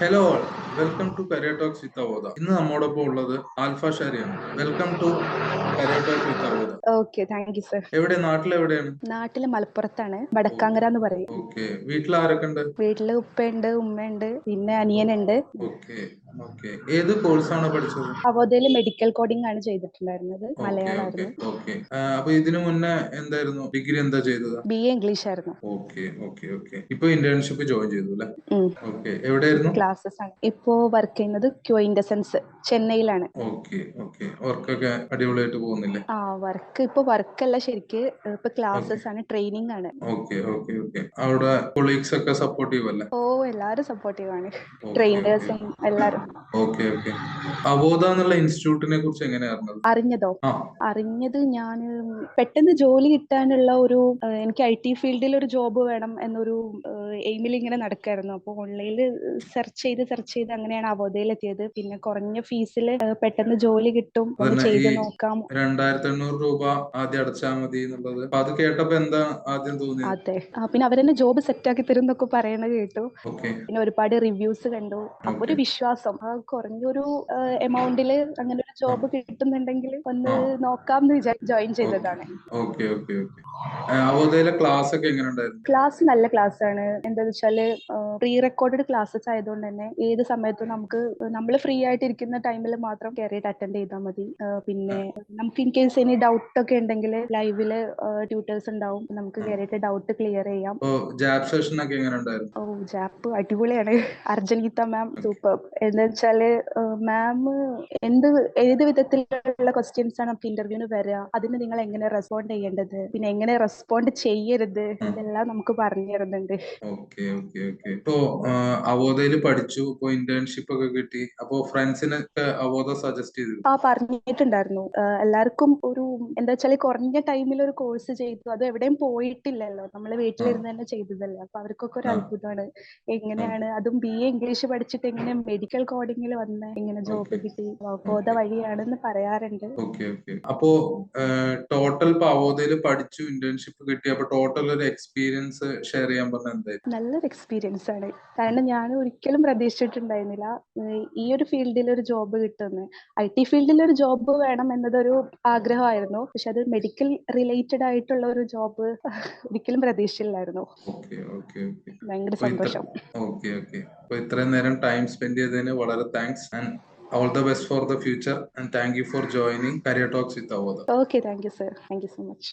Hello all, welcome to career talks with Avodha. ഇന്ന് നമ്മോടൊപ്പം ഉള്ളത് ആൽഫ ഷാരിയാണ്. Welcome to career talks with Avodha. Okay, thank you sir. നാട്ടിലെവിടെയാണ്? നാട്ടില് മലപ്പുറത്താണ്, വടക്കാങ്ങര എന്ന് പറയും. ഓക്കെ, വീട്ടിൽ ആരൊക്കെ ഉണ്ട്? വീട്ടില് ഉപ്പയുണ്ട്, ഉമ്മയുണ്ട്, പിന്നെ അനിയനുണ്ട്. ഓക്കെ ഓക്കെ, ഏത് കോഴ്സാണ് പഠിച്ചത്? അവോധയില് മെഡിക്കൽ കോഡിംഗ് ആണ് ചെയ്തിട്ടുണ്ടായിരുന്നത്. ഓക്കെ ഓക്കെ മലയാളമായിരുന്നു. ഓക്കെ. അപ്പൊ ഇതിനു മുന്നേ എന്തായിരുന്നു, ഡിഗ്രി എന്താ ചെയ്തത്? BA ഇംഗ്ലീഷ് ആയിരുന്നു. Okay okay okay. ഇപ്പൊ ഇന്റേൺഷിപ്പ് ജോയിൻ ചെയ്തു അല്ലേ? ഉം. ഓക്കെ, എവിടെയായിരുന്നു? ക്ലാസ്സസ് ആണ്. ഇപ്പോ വർക്ക് ചെയ്യുന്നത് ക്യൂഇൻഡസെൻസ് ചെന്നൈയിലാണ്. Okay okay. വർക്കൊക്കെ അടിപൊളിയായിട്ട് പോകുന്നില്ലേ? ഇപ്പൊ വർക്കല്ല, ശരിക്ക് ഇപ്പൊ ഓക്കെ ക്ലാസ്സസ് ആണ്, ട്രെയിനിങ് ആണ്. Okay okay okay. അവിടെ കൊളീഗ്സ് ഒക്കെ സപ്പോർട്ടീവ് അല്ലേ? ഓ, എല്ലാരും സപ്പോർട്ടീവ് ആണ്, ഓക്കെ ഓക്കെ ട്രെയിനേഴ്സും എല്ലാരും. Okay okay. അവോധ എന്നുള്ള ഇൻസ്റ്റിറ്റ്യൂട്ടിനെ കുറിച്ച് എങ്ങനെയാ അറിഞ്ഞത്? ആ അറിഞ്ഞത് ഞാൻ പെട്ടെന്ന് ജോലി കിട്ടാനുള്ള ഒരു എനിക്ക് IT ഫീൽഡിൽ ഒരു ജോബ് വേണം എന്നൊരു എയിമിൽ ഇങ്ങനെ നടക്കായിരുന്നു. അപ്പോൾ ഓൺലൈനിൽ സെർച്ച് ചെയ്ത് അങ്ങനെയാണ് അവോധയിൽ എത്തിയത്. പിന്നെ കുറഞ്ഞ ഫീസിൽ പെട്ടെന്ന് ജോലി കിട്ടും, ഒന്ന് അതന്നെ, ഈ ചെയ്ത് നോക്കാം. 2,800 രൂപ ആദ്യം അടച്ചാൽ മതി എന്നുള്ളത്. അപ്പൊ അത് കേട്ടപ്പോ എന്താ ആദ്യം തോന്നിയത്? അതെ, പിന്നെ അവരെന്നെ ജോബ് സെറ്റ് ആക്കി തരും എന്നൊക്കെ പറയണത് കേട്ടു. ഓക്കെ പിന്നെ ഒരുപാട് റിവ്യൂസ് കണ്ടു. അപ്പൊ ഒരു ഓക്കെ വിശ്വാസം, കുറഞ്ഞൊരു എമൗണ്ടില് അങ്ങനെ ഒരു ജോബ് കിട്ടുന്നുണ്ടെങ്കിൽ ഒന്ന് ആ നോക്കാമെന്ന് വിചാരിച്ച് ജോയിൻ ഓക്കെ ചെയ്തതാണ്. Okay okay okay. അവോധയിലെ ക്ലാസ് ഒക്കെ എങ്ങനെ ഉണ്ടായിരുന്നു? ക്ലാസ് നല്ല ക്ലാസ് ആണ്. എന്താന്ന് വെച്ചാല് പ്രീ റെക്കോർഡഡ് ക്ലാസ്സസ് ആയതുകൊണ്ട് തന്നെ ഏത് സമയത്തും നമ്മൾ ഫ്രീ ആയിട്ട് ഇരിക്കുന്ന ടൈമിൽ മാത്രം കയറിയിട്ട് അറ്റൻഡ് ചെയ്താൽ മതി. പിന്നെ നമുക്ക് ഇൻ കേസ് ഇനി ഡൗട്ട് ഒക്കെ ഉണ്ടെങ്കിൽ ലൈവില് ട്യൂട്ടേഴ്സ് ഉണ്ടാവും, നമുക്ക് കയറിയിട്ട് ഡൗട്ട് ക്ലിയർ ചെയ്യാം. ജാബ് സെഷൻ ഒക്കെ എങ്ങനെ ഉണ്ടായിരുന്നു? ജാപ്പ് അടിപൊളിയാണ്. അർജനിത മാം സൂപ്പർ. എന്താ വെച്ചാല് മാം ഏത് വിധത്തിലുള്ള ക്വസ്റ്റ്യൻസ് ആണ് നമുക്ക് ഇന്റർവ്യൂവിന് വരിക, അതിന് നിങ്ങൾ എങ്ങനെ റെസ്പോണ്ട് ചെയ്യേണ്ടത്, പിന്നെ എങ്ങനെ റെസ്പോണ്ട് ചെയ്യരുത്, ഇതെല്ലാം നമുക്ക് പറഞ്ഞു തരുന്നുണ്ട്. Okay okay okay. ഇപ്പോ അവോധയില് പഠിച്ചു, ഇപ്പൊ ഇന്റേൺഷിപ്പ് ഒക്കെ കിട്ടി. അപ്പൊ ഫ്രണ്ട്സിനൊക്കെ അവോധ സജസ്റ്റ് ചെയ്തു? പറഞ്ഞിട്ടുണ്ടായിരുന്നു. എല്ലാവർക്കും ഒരു എന്താ വെച്ചാല് കുറഞ്ഞ ടൈമിൽ ഒരു കോഴ്സ് ചെയ്തു, അത് എവിടെയും പോയിട്ടില്ലല്ലോ, നമ്മൾ വീട്ടിലിരുന്ന് തന്നെ ചെയ്തതല്ലേ. അപ്പൊ അവർക്കൊക്കെ ഒരു അത്ഭുതമാണ്, എങ്ങനെയാണ് അതും BA ഇംഗ്ലീഷ് പഠിച്ചിട്ട് എങ്ങനെ മെഡിക്കൽ കോഡിങ്ങിൽ വന്ന് എങ്ങനെ ജോബ് കിട്ടി, അവബോധ വഴിയാണെന്ന് പറയാറുണ്ട്. Okay okay. അപ്പോ ടോട്ടൽ ഇപ്പൊ അവോധയില് പഠിച്ചു, ഇന്റേൺഷിപ്പ് കിട്ടി. അപ്പൊ ടോട്ടൽ ഒരു എക്സ്പീരിയൻസ് ഷെയർ ചെയ്യാൻ പറഞ്ഞ എന്തായിരുന്നു? നല്ലൊരു എക്സ്പീരിയൻസ് ആണ്. കാരണം ഞാൻ ഒരിക്കലും പ്രതീക്ഷിച്ചിട്ടുണ്ടായിരുന്നില്ല ഈ ഒരു ഫീൽഡിൽ ഒരു ജോബ് കിട്ടുമെന്ന്. IT ഫീൽഡിൽ ഒരു ജോബ് വേണം എന്നതൊരു ആഗ്രഹമായിരുന്നു, പക്ഷെ അത് മെഡിക്കൽ റിലേറ്റഡ് ആയിട്ടുള്ള ഒരു ജോബ് ഒരിക്കലും പ്രതീക്ഷിച്ചില്ലായിരുന്നു. Okay okay okay. ഭയങ്കര സന്തോഷം. Okay okay. അപ്പൊ ഇത്രയും നേരം ടൈം സ്പെൻഡ് ചെയ്തതിന് വളരെ thanks and all the best for the future, and thank you for joining Career Talks with Avodha. Okay, thank you sir, thank you so much.